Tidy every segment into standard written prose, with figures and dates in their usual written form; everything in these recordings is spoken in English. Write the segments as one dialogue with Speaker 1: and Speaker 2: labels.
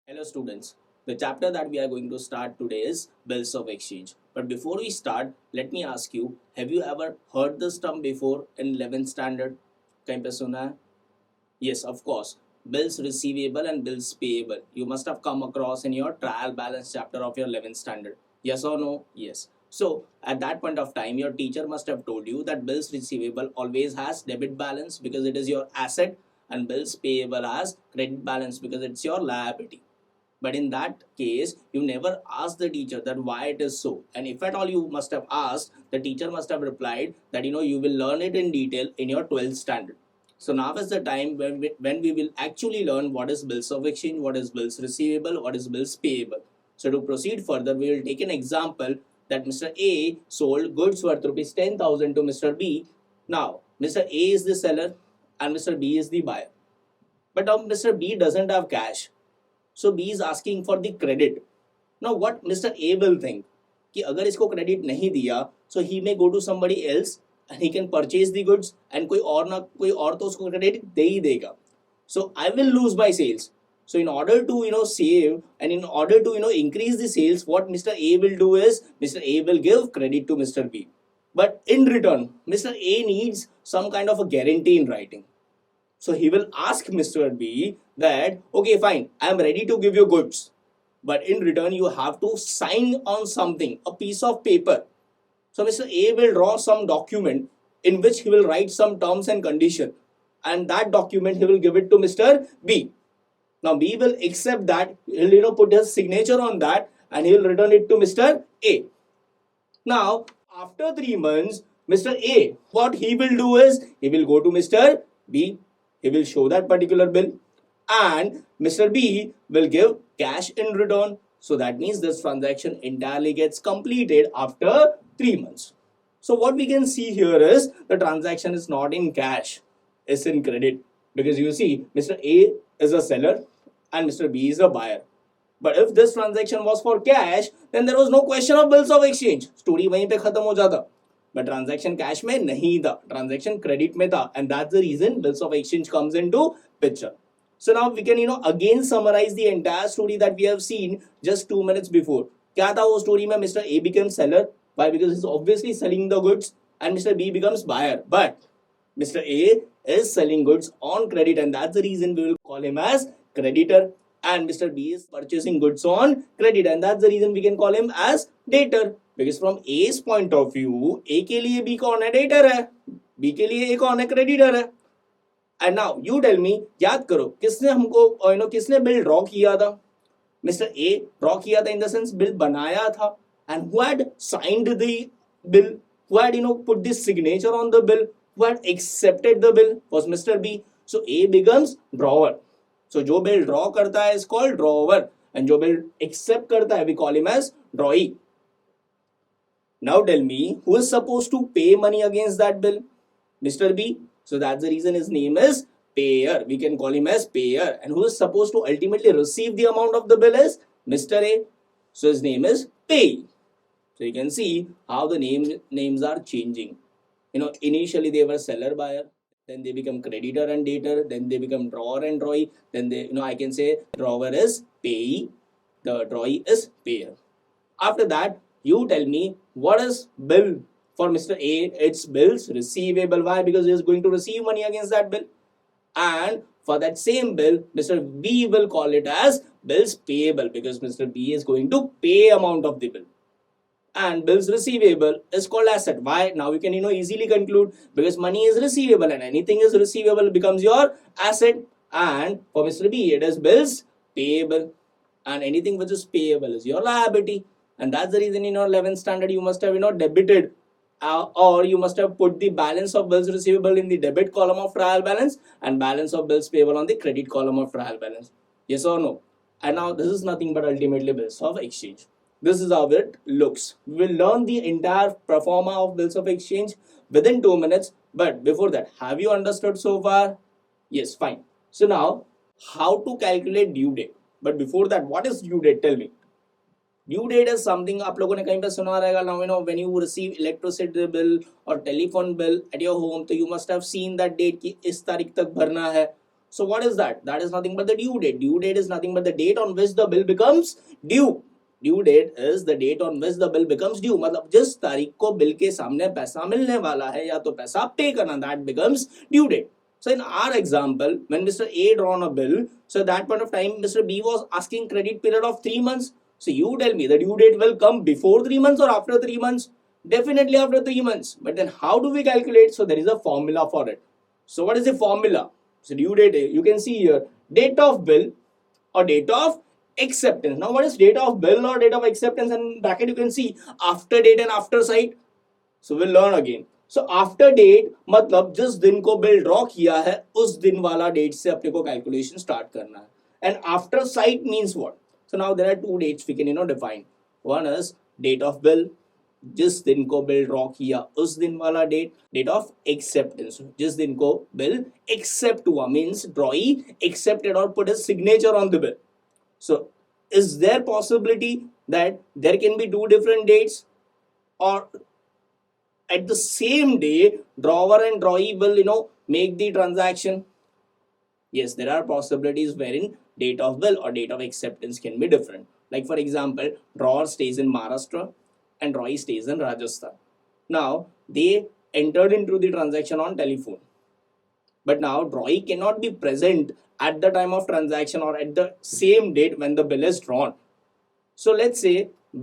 Speaker 1: Hello, students. The chapter that we are going to start today is Bills of Exchange. But before we start, let me ask you, have you ever heard this term before in 11th standard? कहीं पे सुना है? Yes, of course. Bills receivable and bills payable. You must have come across in your trial balance chapter of your 11th standard. Yes or no? Yes. So, at that point of time, your teacher must have told you that bills receivable always has debit balance because it is your asset, and bills payable has credit balance because it's your liability. But in that case, you never ask the teacher that why it is so. And if at all you must have asked, the teacher must have replied that you will learn it in detail in your 12th standard. So now is the time when we will actually learn what is bills of exchange, what is bills receivable, what is bills payable. So to proceed further, we will take an example that Mr. A sold goods worth rupees 10,000 to Mr. B. Now, Mr. A is the seller and Mr. B is the buyer. But now Mr. B doesn't have cash. So B is asking for the credit. Now what Mr. A will think कि अगर इसको credit नहीं दिया, so he may go to somebody else and he can purchase the goods and कोई और तो उसको credit दे ही देगा. So I will lose my sales. So in order to save and in order to increase the sales, what Mr. A will do is Mr. A will give credit to Mr. B. But in return, Mr. A needs some kind of a guarantee in writing. So he will ask Mr. B that, okay, fine, I am ready to give you goods. But in return, you have to sign on something, a piece of paper. So Mr. A will draw some document in which he will write some terms and condition. And that document he will give it to Mr. B. Now B will accept that, he'll put his signature on that and he will return it to Mr. A. Now, after 3 months, Mr. A, what he will do is, he will go to Mr. B, he will show that particular bill and Mr. B will give cash in return. So that means this transaction entirely gets completed after 3 months. So what we can see here is the transaction is not in cash, it's in credit. Because you see, Mr. A is a seller and Mr. B is a buyer. But if this transaction was for cash, then there was no question of bills of exchange. Story वहीं पे खत्म हो जाता. But transaction cash में नहीं था, transaction credit में था, and that's the reason bills of exchange comes into picture. So now we can again summarize the entire story that we have seen just 2 minutes before. क्या था वो story में? Mr. A becomes seller. Why? Because he's obviously selling the goods, and Mr. B becomes buyer. But Mr. A is selling goods on credit, and that's the reason we will call him as creditor. And Mr. B is purchasing goods on credit, and that's the reason we can call him as debtor. Because from A's point of view, A के लिए B कौन है? Debtor है. B के लिए A कौन है? Creditor है. And now you tell me, याद करो किसने हमको किसने बिल ड्रॉ किया था? Mr. A ड्रॉ किया था in the sense बिल बनाया था. And who had signed the bill? Who had put this signature on the bill? Who had accepted the bill was Mr. B. So A becomes drawer. So जो bill draw करता है is called drawer, and जो bill accept करता है we call him as drawee. Now tell me, who is supposed to pay money against that bill? Mr. B. So that's the reason his name is payer. We can call him as payer. And who is supposed to ultimately receive the amount of the bill is Mr. A. So his name is pay. So you can see how the names are changing. Initially they were seller buyer, then they become creditor and debtor, then they become drawer and drawee, then I can say drawer is payee, the drawee is payer. After that, you tell me what is bill for Mr. A? It's bills receivable. Why? Because he is going to receive money against that bill. And for that same bill, Mr. B will call it as bills payable because Mr. B is going to pay amount of the bill. And bills receivable is called asset. Why? Now you can easily conclude because money is receivable and anything is receivable becomes your asset. And for Mr. B, it is bills payable, and anything which is payable is your liability. And that's the reason in your 11th standard you must have debited or you must have put the balance of bills receivable in the debit column of trial balance and balance of bills payable on the credit column of trial balance. Yes or no? And now this is nothing but ultimately bills of exchange. This is how it looks. We will learn the entire pro forma of bills of exchange within 2 minutes. But before that, have you understood so far? Yes, fine. So now, how to calculate due date? But before that, what is due date? Tell me. Due date is something आप लोगों ने कहीं पे सुना रहेगा. Now when you receive electricity bill or telephone bill at your home, तो you must have seen that date कि इस तारीख तक भरना है. So what is that? That is nothing but the due date. Due date is nothing but the date on which the bill becomes due. Due date is the date on which the bill becomes due, मतलब जिस तारीख को bill के सामने पैसा मिलने वाला है या तो पैसा पे करना, that becomes due date. So in our example, when Mr. A drawn a bill, so at that point of time, Mr. B was asking credit period of 3 months. So you tell me the due date will come before 3 months or after 3 months? Definitely after 3 months. But then how do we calculate? So there is a formula for it. So what is the formula? So due date, you can see here, date of bill or date of acceptance. Now what is date of bill or date of acceptance? And in bracket you can see after date and after sight. So we'll learn again. So after date मतलब जिस दिन को bill draw किया है उस दिन वाला date से अपने को कैलकुलेशन स्टार्ट करना है. And after sight means what? So now there are two dates we can define. One is date of bill, जिस दिन को बिल ड्रॉ किया उस दिन वाला डेट. डेट ऑफ एक्सेप्टेंस, जिस दिन को बिल एक्सेप्ट हुआ, मीन्स ड्रॉई एक्सेप्टेड और put his signature on the bill. So is there possibility that there can be two different dates, or at the same day drawer and drawee will make the transaction? Yes, there are possibilities wherein date of bill or date of acceptance can be different. Like for example, drawer stays in Maharashtra and drawee stays in Rajasthan. Now they entered into the transaction on telephone, but now drawee cannot be present at the time of transaction or at the same date when the bill is drawn. So let's say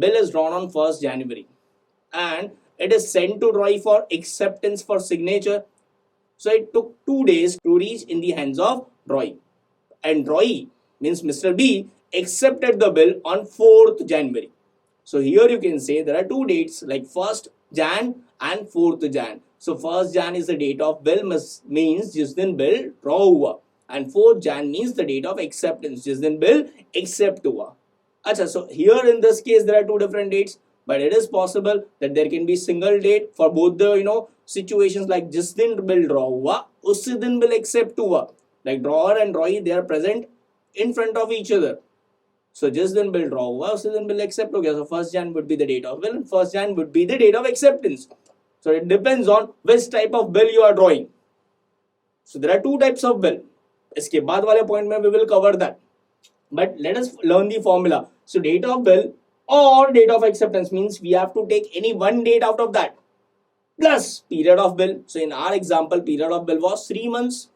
Speaker 1: bill is drawn on 1st January and it is sent to drawee for acceptance for signature. So it took 2 days to reach in the hands of drawee, and drawee means Mr. B accepted the bill on 4th January. So here you can say there are two dates like 1st Jan and 4th Jan. So 1st Jan is the date of bill, means जिस दिन bill draw हुआ, and 4th Jan means the date of acceptance, जिस दिन bill accept हुआ. अच्छा, so here in this case there are two different dates, but it is possible that there can be single date for both the situations, like जिस दिन bill draw हुआ उसी दिन bill accept हुआ. Like drawer and drawee, they are present in front of each other. So जिस दिन bill draw हुआ उसी दिन bill accept हो गया. So 1st Jan would be the date of bill and 1st Jan would be the date of acceptance. So it depends on which type of bill you are drawing. So there are two types of bill. इसके बाद वाले point में we will cover that. But let us learn the formula. So date of bill or date of acceptance means we have to take any one date out of that plus period of bill. So in our example, period of bill was 3 months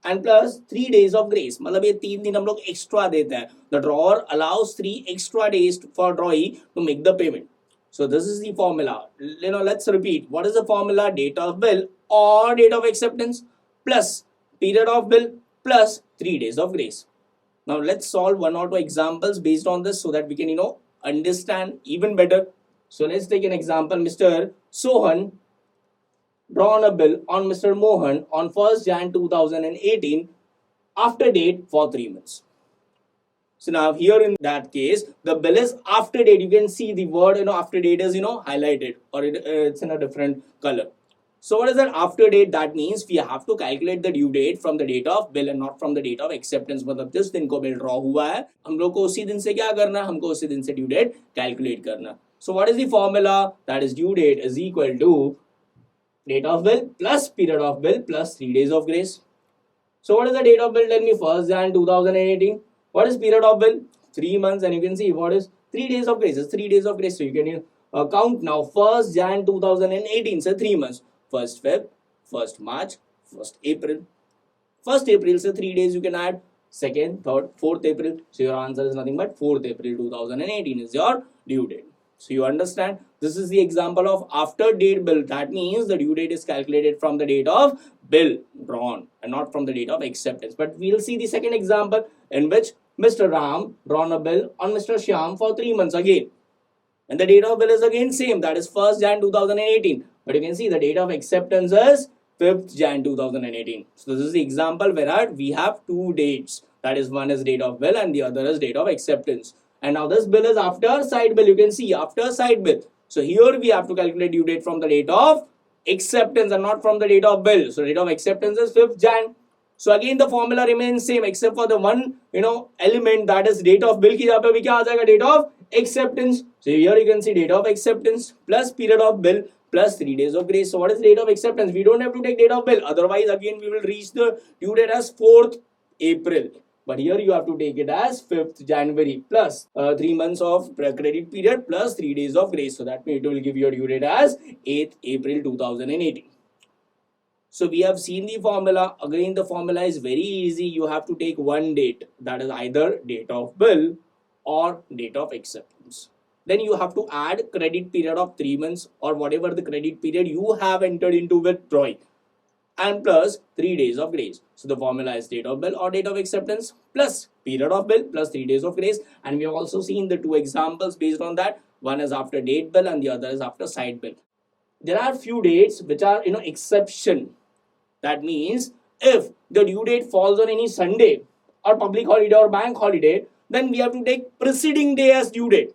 Speaker 1: and plus 3 days of grace. मतलब ये 3 दिन हम लोग extra देते हैं. The drawer allows 3 extra days for drawee to make the payment. So this is the formula. Let's repeat. What is the formula? Date of bill or date of acceptance plus period of bill plus 3 days of grace. Now let's solve one or two examples based on this so that we can understand even better. So let's take an example. Mr. Sohan drawn a bill on Mr. Mohan on 1st Jan 2018 after date for 3 months. So now here in that case, the bill is after date. You can see the word after date is highlighted, or it's in a different color. So what is that after date? That means we have to calculate the due date from the date of bill and not from the date of acceptance. मतलब जिस दिन को bill draw हुआ है हम लोग को उसी दिन से क्या करना है, हमको उसी दिन से due date calculate करना. So what is the formula? That is due date is equal to date of bill plus period of bill plus 3 days of grace. So what is the date of bill? Tell me. 1st Jan 2018. What is period of bill? 3 months, and you can see what is 3 days of grace. It's 3 days of grace. So you can count now. 1st Jan 2018, so 3 months. 1st Feb, 1st March, 1st April. 1st April, so 3 days you can add. 2nd, 3rd, 4th April. So your answer is nothing but 4th April 2018 is your due date. So you understand, this is the example of after date bill. That means the due date is calculated from the date of bill drawn and not from the date of acceptance. But we'll see the second example in which Mr. Ram drawn a bill on Mr. Shyam for 3 months again. And the date of bill is again same, that is 1st Jan 2018. But you can see the date of acceptance is 5th Jan 2018. So this is the example where we have two dates. That is, one is date of bill and the other is date of acceptance. And now this bill is after side bill. You can see after side bill. So here we have to calculate due date from the date of acceptance and not from the date of bill. So date of acceptance is 5th Jan. So again the formula remains same except for the one element, that is date of bill की जहाँ पे भी क्या आ जाएगा, date of acceptance. So here you can see date of acceptance plus period of bill plus 3 days of grace. So what is date of acceptance? We don't have to take date of bill. Otherwise again we will reach the due date as 4th April. But here you have to take it as 5th January plus 3 months of credit period plus 3 days of grace. So that means it will give your due date as 8th April 2018. So we have seen the formula. Again, the formula is very easy. You have to take one date, that is either date of bill or date of acceptance. Then you have to add credit period of 3 months or whatever the credit period you have entered into with Troy, and plus 3 days of grace. So the formula is date of bill or date of acceptance plus period of bill plus 3 days of grace. And we have also seen the two examples based on that. One is after date bill and the other is after side bill. There are few dates which are exception. That means if the due date falls on any Sunday or public holiday or bank holiday, then we have to take preceding day as due date.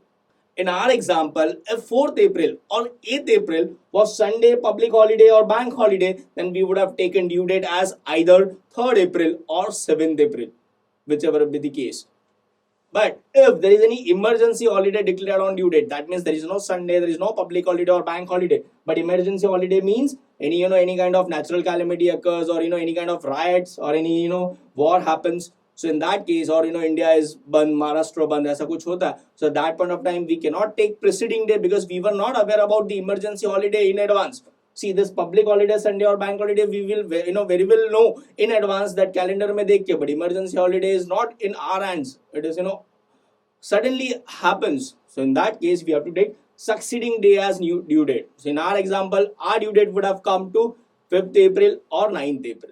Speaker 1: In our example, if 4th April or 8th April was Sunday, public holiday or bank holiday, then we would have taken due date as either 3rd April or 7th April, whichever be the case. But if there is any emergency holiday declared on due date, that means there is no Sunday, there is no public holiday or bank holiday. But emergency holiday means any kind of natural calamity occurs, or any kind of riots, or any war happens. So in that case, or India is band, Maharashtra band, aisa kuch hota. So at that point of time, we cannot take preceding day because we were not aware about the emergency holiday in advance. See, this public holiday, Sunday or bank holiday, we will very well know in advance that calendar mein dekh ke. But emergency holiday is not in our hands. It is suddenly happens. So in that case, we have to take succeeding day as new due date. So in our example, our due date would have come to 5th April or 9th April.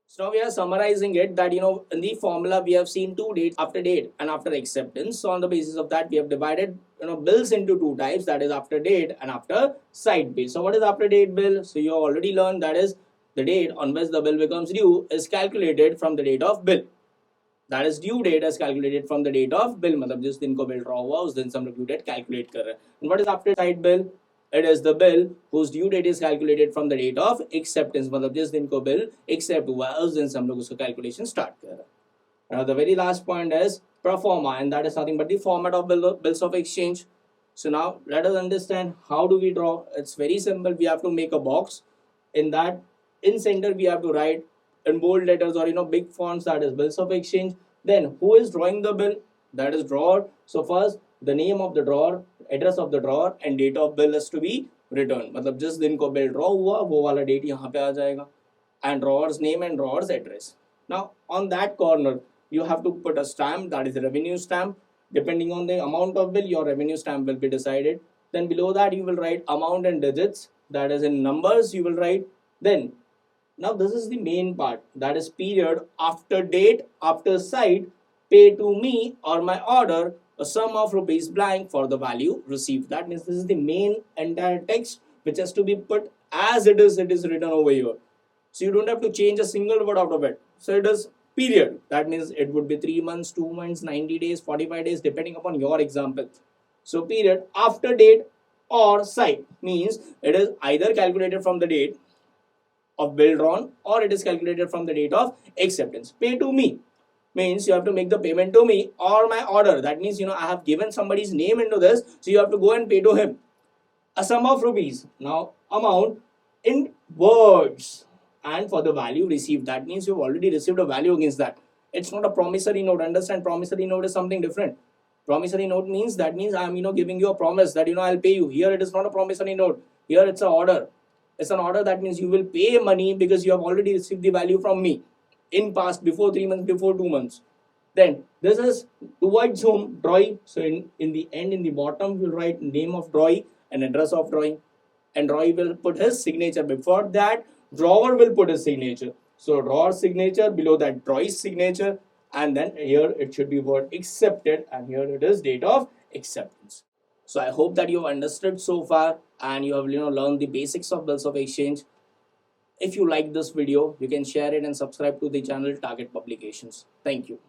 Speaker 1: So now we are summarizing it that in the formula we have seen two dates, after date and after acceptance. So on the basis of that, we have divided bills into two types, that is after date and after side bill. So what is after date bill? So you have already learned that is the date on which the bill becomes due is calculated from the date of bill. That is due date as calculated from the date of bill. मतलब जिस दिन को bill draw हुआ उस दिन से हम लोग due date calculate कर रहे हैं. And what is after side bill? It is the bill whose due date is calculated from the date of acceptance. मतलब जिस दिन को bill accept हुआ उस दिन से हम लोग उसका calculation start कर रहे हैं. Now the very last point is pro forma, and that is nothing but the format of bills of exchange. So now let us understand how do we draw. It's very simple. We have to make a box. In that, in center we have to write in bold letters or big fonts, that is bills of exchange. Then who is drawing the bill? That is drawer. So first the name of the drawer, address of the drawer, and date of bill is to be written. मतलब जिस दिन को bill draw हुआ वो वाला date यहाँ पे आ जाएगा, and drawer's name and drawer's address. Now on that corner you have to put a stamp, that is a revenue stamp. Depending on the amount of bill, your revenue stamp will be decided. Then below that you will write amount and digits, that is in numbers you will write. Then now this is the main part, that is period, after date, after site, pay to me or my order a sum of rupees blank for the value received. That means this is the main entire text which has to be put as it is written over here. So you don't have to change a single word out of it. So it is period. That means it would be 3 months, 2 months, 90 days, 45 days, depending upon your example. So period after date or site means it is either calculated from the date of bill drawn or it is calculated from the date of acceptance. Pay to me means you have to make the payment to me or my order. That means I have given somebody's name into this, so you have to go and pay to him a sum of rupees. Now amount in words, and for the value received, that means you've already received a value against that. It's not a promissory note. Understand, promissory note is something different. Promissory note means that means I'm giving you a promise that I'll pay you. Here it is not a promissory note. Here it's an order. It's an order, that means you will pay money because you have already received the value from me in past, before 3 months, before 2 months. Then this is towards whom, drawee. So in the end, in the bottom, you'll write name of drawee and address of drawee. And drawee will put his signature. Before that, drawer will put his signature. So drawer's signature, below that drawee's signature, and then here it should be word accepted, and here it is date of acceptance. So I hope that you have understood so far and you have learned the basics of bills of exchange. If you like this video, you can share it and subscribe to the channel Target Publications. Thank you.